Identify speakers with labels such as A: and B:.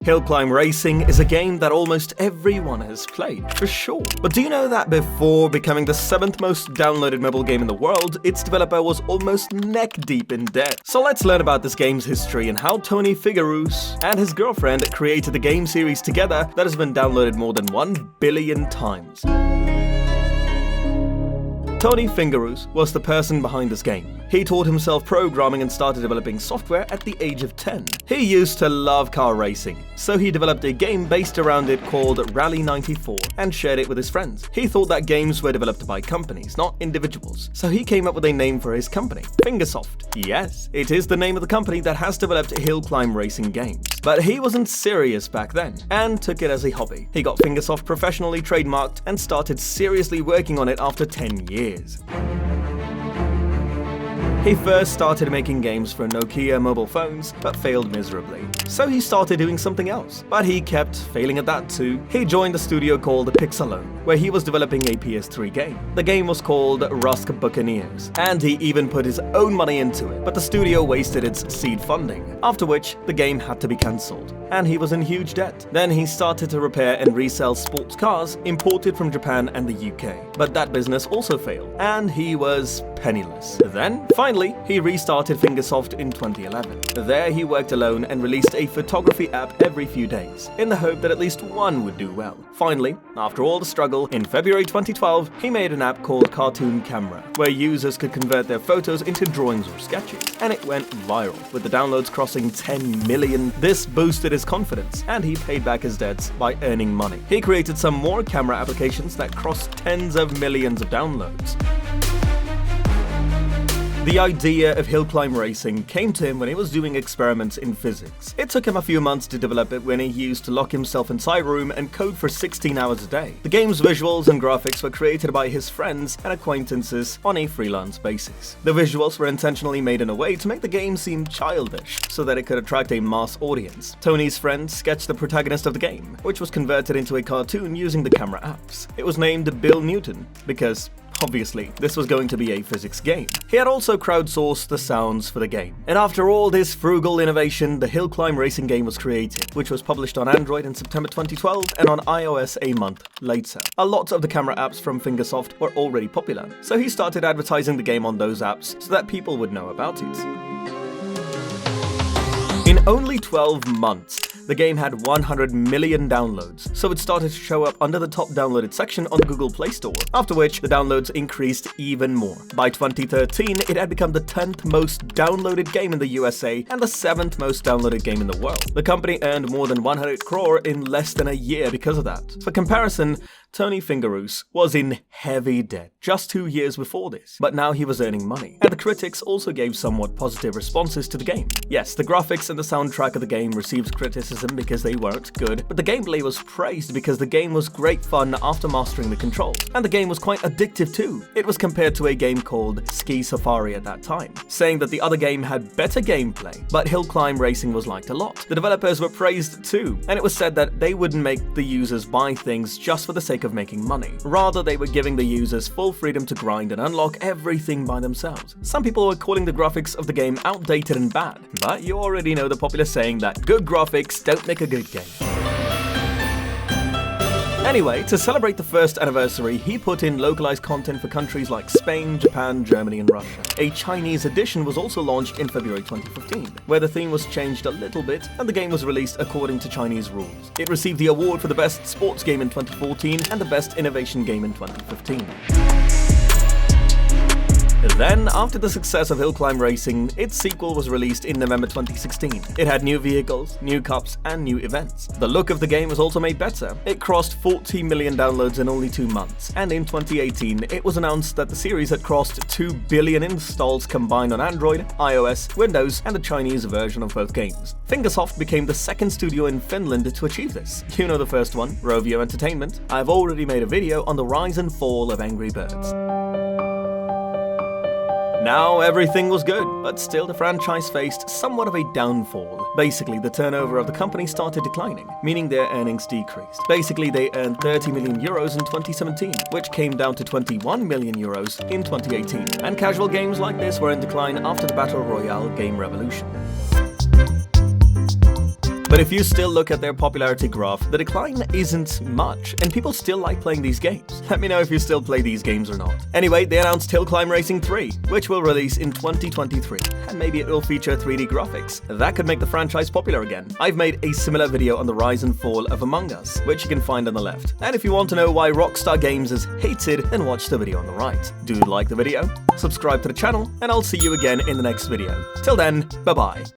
A: Hill Climb Racing is a game that almost everyone has played, for sure. But do you know that before becoming the 7th most downloaded mobile game in the world, its developer was almost neck-deep in debt? So let's learn about this game's history and how Tony Fingersoft and his girlfriend created the game series together that has been downloaded more than 1 billion times. Tony Fingersoft was the person behind this game. He taught himself programming and started developing software at the age of 10. He used to love car racing, so he developed a game based around it called Rally 94 and shared it with his friends. He thought that games were developed by companies, not individuals, so he came up with a name for his company, Fingersoft. Yes, it is the name of the company that has developed Hill Climb Racing games. But he wasn't serious back then, and took it as a hobby. He got Fingersoft professionally trademarked and started seriously working on it after 10 years. He first started making games for Nokia mobile phones, but failed miserably. So he started doing something else, but he kept failing at that too. He joined a studio called Pixalone, where he was developing a PS3 game. The game was called Rusk Buccaneers, and he even put his own money into it, but the studio wasted its seed funding, after which the game had to be cancelled, and he was in huge debt. Then he started to repair and resell sports cars imported from Japan and the UK, but that business also failed, and he was penniless. Then, finally, he restarted Fingersoft in 2011. There he worked alone and released a photography app every few days, in the hope that at least one would do well. Finally, after all the struggle, in February 2012, he made an app called Cartoon Camera, where users could convert their photos into drawings or sketches, and it went viral, with the downloads crossing 10 million. This boosted his confidence, and he paid back his debts by earning money. He created some more camera applications that crossed tens of millions of downloads. The idea of Hill Climb Racing came to him when he was doing experiments in physics. It took him a few months to develop it when he used to lock himself inside a room and code for 16 hours a day. The game's visuals and graphics were created by his friends and acquaintances on a freelance basis. The visuals were intentionally made in a way to make the game seem childish, so that it could attract a mass audience. Tony's friend sketched the protagonist of the game, which was converted into a cartoon using the camera apps. It was named Bill Newton, because obviously, this was going to be a physics game. He had also crowdsourced the sounds for the game. And after all this frugal innovation, the Hill Climb Racing game was created, which was published on Android in September 2012 and on iOS a month later. A lot of the camera apps from Fingersoft were already popular, so he started advertising the game on those apps so that people would know about it. In only 12 months, the game had 100 million downloads, so it started to show up under the top downloaded section on the Google Play Store, after which the downloads increased even more. By 2013, it had become the 10th most downloaded game in the USA and the 7th most downloaded game in the world. The company earned more than 100 crore in less than a year because of that. For comparison, Tony Fingersoft was in heavy debt just 2 years before this, but now he was earning money, and the critics also gave somewhat positive responses to the game. Yes, the graphics and the soundtrack of the game received criticism because they weren't good, but the gameplay was praised because the game was great fun after mastering the controls, and the game was quite addictive too. It was compared to a game called Ski Safari at that time, saying that the other game had better gameplay, but Hill Climb Racing was liked a lot. The developers were praised too, and it was said that they wouldn't make the users buy things just for the sake of making money. Rather, they were giving the users full freedom to grind and unlock everything by themselves. Some people were calling the graphics of the game outdated and bad, but you already know the popular saying that good graphics don't make a good game. Anyway, to celebrate the first anniversary, he put in localized content for countries like Spain, Japan, Germany, and Russia. A Chinese edition was also launched in February 2015, where the theme was changed a little bit and the game was released according to Chinese rules. It received the award for the best sports game in 2014 and the best innovation game in 2015. Then, after the success of Hill Climb Racing, its sequel was released in November 2016. It had new vehicles, new cups, and new events. The look of the game was also made better. It crossed 40 million downloads in only 2 months, and in 2018, it was announced that the series had crossed 2 billion installs combined on Android, iOS, Windows, and the Chinese version of both games. Fingersoft became the second studio in Finland to achieve this. You know the first one, Rovio Entertainment. I've already made a video on the rise and fall of Angry Birds. Now everything was good, but still the franchise faced somewhat of a downfall. Basically, the turnover of the company started declining, meaning their earnings decreased. Basically, they earned 30 million euros in 2017, which came down to 21 million euros in 2018. And casual games like this were in decline after the Battle Royale game revolution. But if you still look at their popularity graph, the decline isn't much, and people still like playing these games. Let me know if you still play these games or not. Anyway, they announced Hill Climb Racing 3, which will release in 2023, and maybe it will feature 3D graphics. That could make the franchise popular again. I've made a similar video on the rise and fall of Among Us, which you can find on the left. And if you want to know why Rockstar Games is hated, then watch the video on the right. Do like the video, subscribe to the channel, and I'll see you again in the next video. Till then, bye-bye.